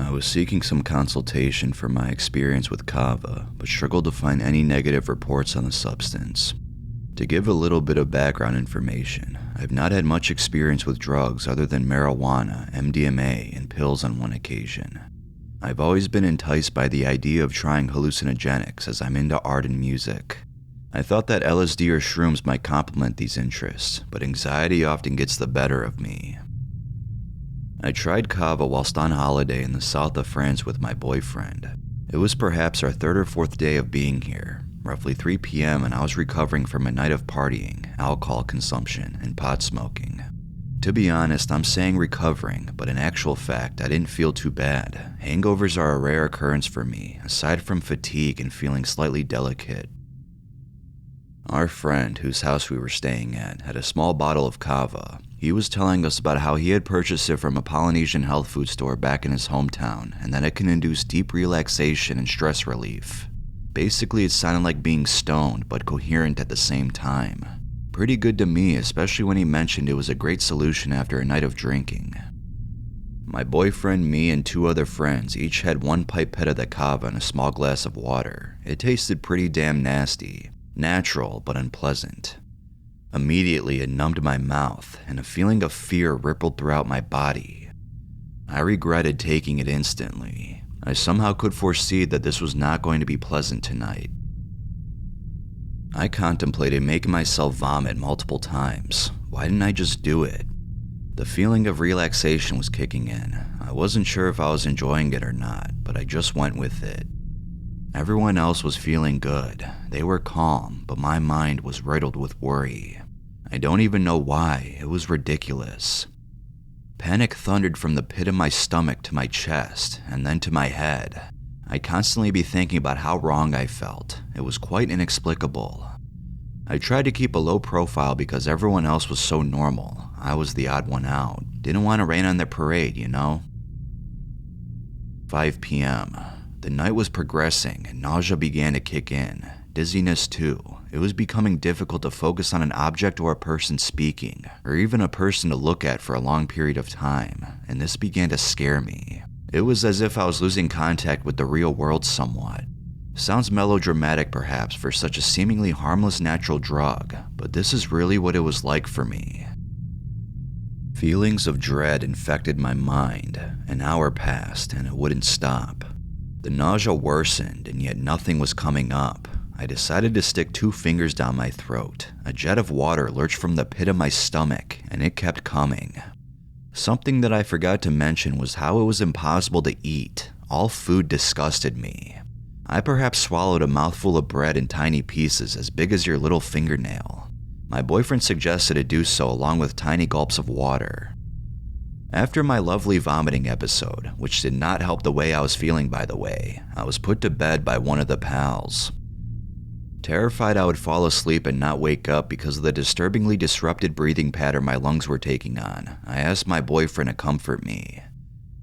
I was seeking some consultation for my experience with Kava, but struggled to find any negative reports on the substance. To give a little bit of background information, I've not had much experience with drugs other than marijuana, MDMA, and pills on one occasion. I've always been enticed by the idea of trying hallucinogenics as I'm into art and music. I thought that LSD or shrooms might complement these interests, but anxiety often gets the better of me. I tried Kava whilst on holiday in the south of France with my boyfriend. It was perhaps our third or fourth day of being here, roughly 3 p.m., and I was recovering from a night of partying, alcohol consumption, and pot smoking. To be honest, I'm saying recovering, but in actual fact, I didn't feel too bad. Hangovers are a rare occurrence for me, aside from fatigue and feeling slightly delicate. Our friend, whose house we were staying at, had a small bottle of Kava. He was telling us about how he had purchased it from a Polynesian health food store back in his hometown, and that it can induce deep relaxation and stress relief. Basically, it sounded like being stoned, but coherent at the same time. Pretty good to me, especially when he mentioned it was a great solution after a night of drinking. My boyfriend, me, and 2 other friends each had 1 pipette of the Kava and a small glass of water. It tasted pretty damn nasty. Natural, but unpleasant. Immediately, it numbed my mouth, and a feeling of fear rippled throughout my body. I regretted taking it instantly. I somehow could foresee that this was not going to be pleasant tonight. I contemplated making myself vomit multiple times. Why didn't I just do it? The feeling of relaxation was kicking in. I wasn't sure if I was enjoying it or not, but I just went with it. Everyone else was feeling good. They were calm, but my mind was riddled with worry. I don't even know why. It was ridiculous. Panic thundered from the pit of my stomach to my chest, and then to my head. I'd constantly be thinking about how wrong I felt. It was quite inexplicable. I tried to keep a low profile because everyone else was so normal. I was the odd one out. Didn't want to rain on their parade, you know? 5 p.m. The night was progressing and nausea began to kick in. Dizziness too. It was becoming difficult to focus on an object or a person speaking, or even a person to look at for a long period of time, and this began to scare me. It was as if I was losing contact with the real world somewhat. Sounds melodramatic perhaps for such a seemingly harmless natural drug, but this is really what it was like for me. Feelings of dread infected my mind. An hour passed and it wouldn't stop. The nausea worsened, and yet nothing was coming up. I decided to stick 2 fingers down my throat. A jet of water lurched from the pit of my stomach, and it kept coming. Something that I forgot to mention was how it was impossible to eat. All food disgusted me. I perhaps swallowed a mouthful of bread in tiny pieces as big as your little fingernail. My boyfriend suggested to do so along with tiny gulps of water. After my lovely vomiting episode, which did not help the way I was feeling by the way, I was put to bed by one of the pals. Terrified I would fall asleep and not wake up because of the disturbingly disrupted breathing pattern my lungs were taking on, I asked my boyfriend to comfort me.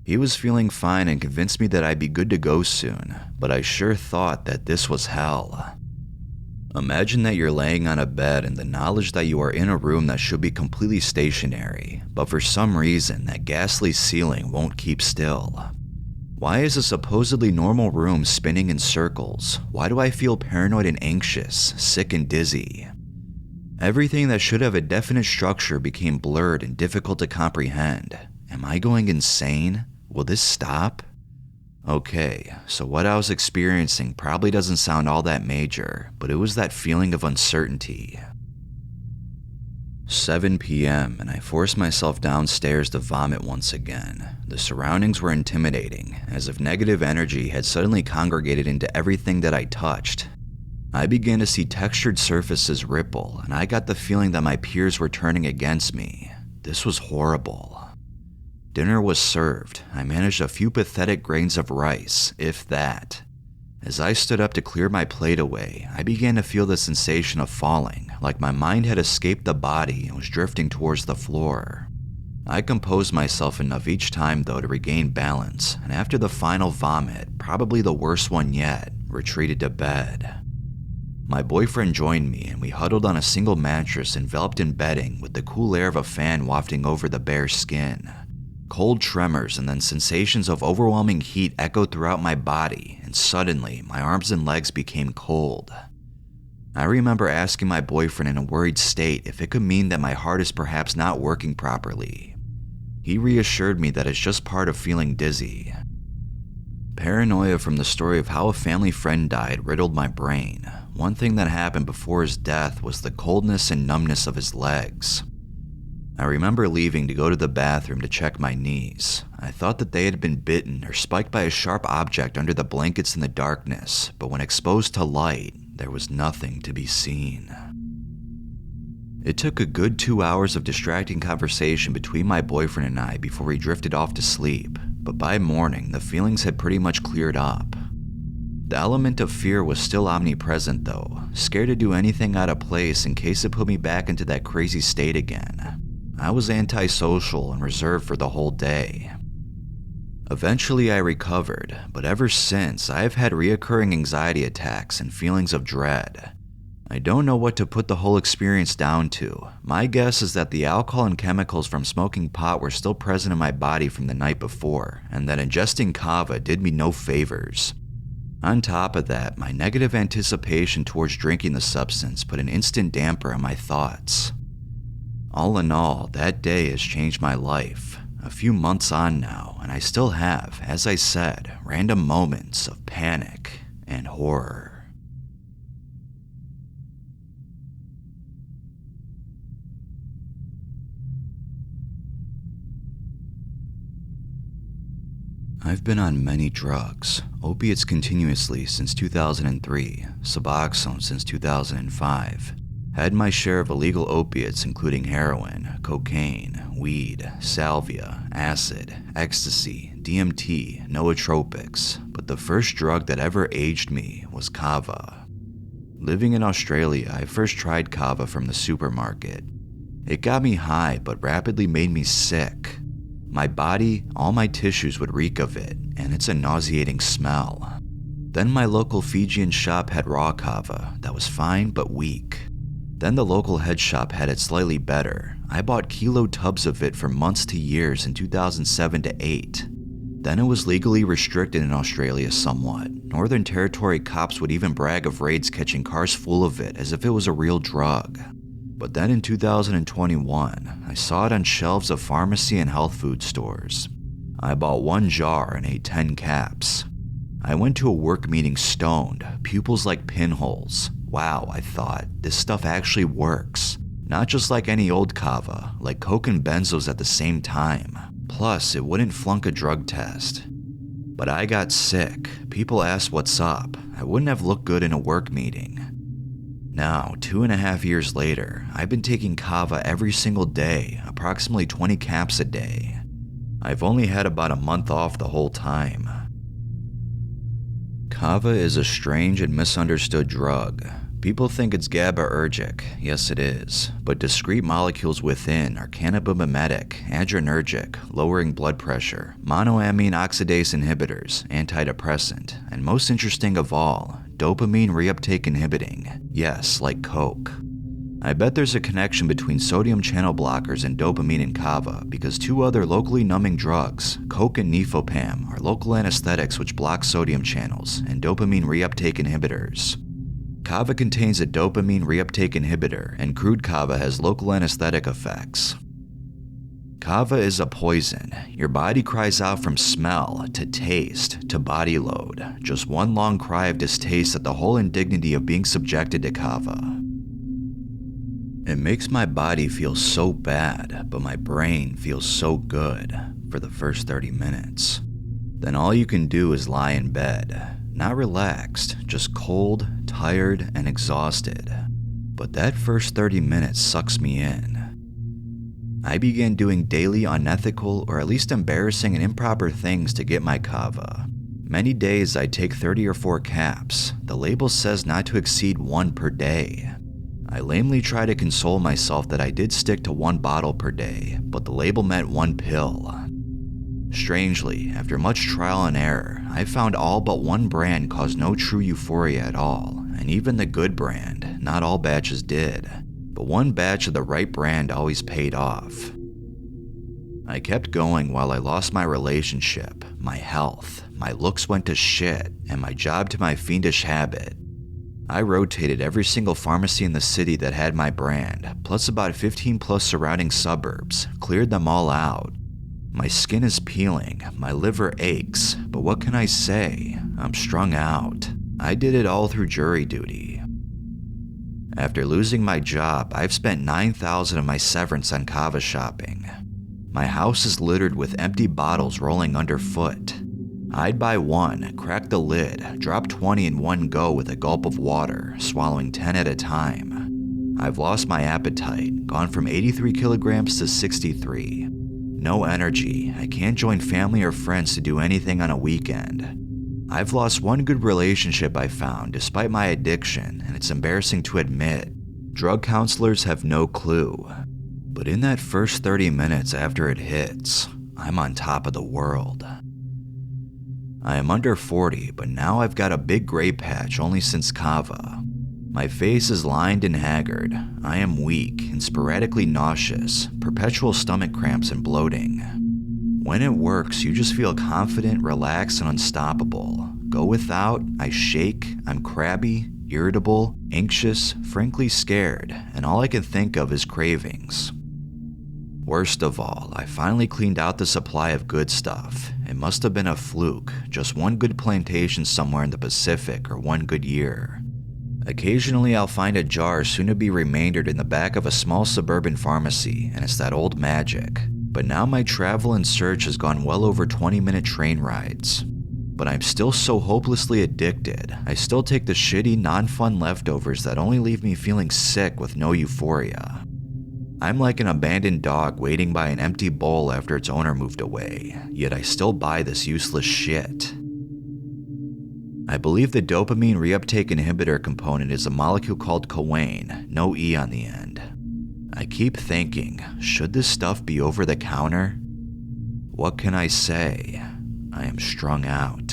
He was feeling fine and convinced me that I'd be good to go soon, but I sure thought that this was hell. Imagine that you're laying on a bed and the knowledge that you are in a room that should be completely stationary, but for some reason that ghastly ceiling won't keep still. Why is a supposedly normal room spinning in circles? Why do I feel paranoid and anxious, sick and dizzy? Everything that should have a definite structure became blurred and difficult to comprehend. Am I going insane? Will this stop? Okay, so what I was experiencing probably doesn't sound all that major, but it was that feeling of uncertainty. 7 p.m. and I forced myself downstairs to vomit once again. The surroundings were intimidating, as if negative energy had suddenly congregated into everything that I touched. I began to see textured surfaces ripple, and I got the feeling that my peers were turning against me. This was horrible. Dinner was served. I managed a few pathetic grains of rice, if that. As I stood up to clear my plate away, I began to feel the sensation of falling, like my mind had escaped the body and was drifting towards the floor. I composed myself enough each time though to regain balance, and after the final vomit, probably the worst one yet, retreated to bed. My boyfriend joined me and we huddled on a single mattress enveloped in bedding with the cool air of a fan wafting over the bare skin. Cold tremors and then sensations of overwhelming heat echoed throughout my body, and suddenly my arms and legs became cold. I remember asking my boyfriend in a worried state if it could mean that my heart is perhaps not working properly. He reassured me that it's just part of feeling dizzy. Paranoia from the story of how a family friend died riddled my brain. One thing that happened before his death was the coldness and numbness of his legs. I remember leaving to go to the bathroom to check my knees. I thought that they had been bitten or spiked by a sharp object under the blankets in the darkness, but when exposed to light, there was nothing to be seen. It took a good 2 hours of distracting conversation between my boyfriend and I before we drifted off to sleep, but by morning, the feelings had pretty much cleared up. The element of fear was still omnipresent though, scared to do anything out of place in case it put me back into that crazy state again. I was antisocial and reserved for the whole day. Eventually I recovered, but ever since I have had reoccurring anxiety attacks and feelings of dread. I don't know what to put the whole experience down to. My guess is that the alcohol and chemicals from smoking pot were still present in my body from the night before, and that ingesting kava did me no favors. On top of that, my negative anticipation towards drinking the substance put an instant damper on my thoughts. All in all, that day has changed my life. A few months on now, and I still have, as I said, random moments of panic and horror. I've been on many drugs, opiates continuously since 2003, Suboxone since 2005. Had my share of illegal opiates including heroin, cocaine, weed, salvia, acid, ecstasy, DMT, nootropics, but the first drug that ever aged me was kava. Living in Australia, I first tried kava from the supermarket. It got me high but rapidly made me sick. My body, all my tissues would reek of it, and it's a nauseating smell. Then my local Fijian shop had raw kava that was fine but weak. Then the local head shop had it slightly better. I bought kilo tubs of it for months to years in 2007 to 8. Then it was legally restricted in Australia somewhat. Northern Territory cops would even brag of raids catching cars full of it as if it was a real drug. But then in 2021, I saw it on shelves of pharmacy and health food stores. I bought 1 jar and ate 10 caps. I went to a work meeting stoned, pupils like pinholes. Wow, I thought, this stuff actually works. Not just like any old kava, like coke and benzos at the same time. Plus, it wouldn't flunk a drug test. But I got sick. People asked what's up. I wouldn't have looked good in a work meeting. Now, 2.5 years later, I've been taking kava every single day, approximately 20 caps a day. I've only had about a month off the whole time. Kava is a strange and misunderstood drug. People think it's GABAergic, yes it is, but discrete molecules within are cannabinomimetic, adrenergic, lowering blood pressure, monoamine oxidase inhibitors, antidepressant, and most interesting of all, dopamine reuptake inhibiting, yes, like coke. I bet there's a connection between sodium channel blockers and dopamine in kava because 2 other locally numbing drugs, coke and nifopam, are local anesthetics which block sodium channels and dopamine reuptake inhibitors. Kava contains a dopamine reuptake inhibitor, and crude kava has local anesthetic effects. Kava is a poison. Your body cries out from smell to taste to body load. Just one long cry of distaste at the whole indignity of being subjected to kava. It makes my body feel so bad, but my brain feels so good for the first 30 minutes. Then all you can do is lie in bed. Not relaxed, just cold, tired, and exhausted. But that first 30 minutes sucks me in. I began doing daily unethical or at least embarrassing and improper things to get my kava. Many days I take 30 or 4 caps. The label says not to exceed 1 per day. I lamely try to console myself that I did stick to 1 bottle per day, but the label meant 1 pill. Strangely, after much trial and error, I found all but 1 brand caused no true euphoria at all, and even the good brand, not all batches did, but 1 batch of the right brand always paid off. I kept going while I lost my relationship, my health, my looks went to shit, and my job to my fiendish habit. I rotated every single pharmacy in the city that had my brand, plus about 15 plus surrounding suburbs, cleared them all out. My skin is peeling, my liver aches, but what can I say? I'm strung out. I did it all through jury duty. After losing my job, I've spent $9,000 of my severance on Kava shopping. My house is littered with empty bottles rolling underfoot. I'd buy one, crack the lid, drop 20 in one go with a gulp of water, swallowing 10 at a time. I've lost my appetite, gone from 83 kilograms to 63. No energy, I can't join family or friends to do anything on a weekend. I've lost one good relationship I found despite my addiction, and it's embarrassing to admit. Drug counselors have no clue. But in that first 30 minutes after it hits, I'm on top of the world. I am under 40, but now I've got a big gray patch only since Kava. My face is lined and haggard. I am weak and sporadically nauseous, perpetual stomach cramps and bloating. When it works, you just feel confident, relaxed, and unstoppable. Go without, I shake, I'm crabby, irritable, anxious, frankly scared, and all I can think of is cravings. Worst of all, I finally cleaned out the supply of good stuff. It must have been a fluke, just one good plantation somewhere in the Pacific or one good year. Occasionally I'll find a jar soon to be remaindered in the back of a small suburban pharmacy, and it's that old magic. But now my travel and search has gone well over 20-minute train rides. But I'm still so hopelessly addicted, I still take the shitty, non-fun leftovers that only leave me feeling sick with no euphoria. I'm like an abandoned dog waiting by an empty bowl after its owner moved away, yet I still buy this useless shit. I believe the dopamine reuptake inhibitor component is a molecule called coane, no E on the end. I keep thinking, should this stuff be over the counter? What can I say? I am strung out.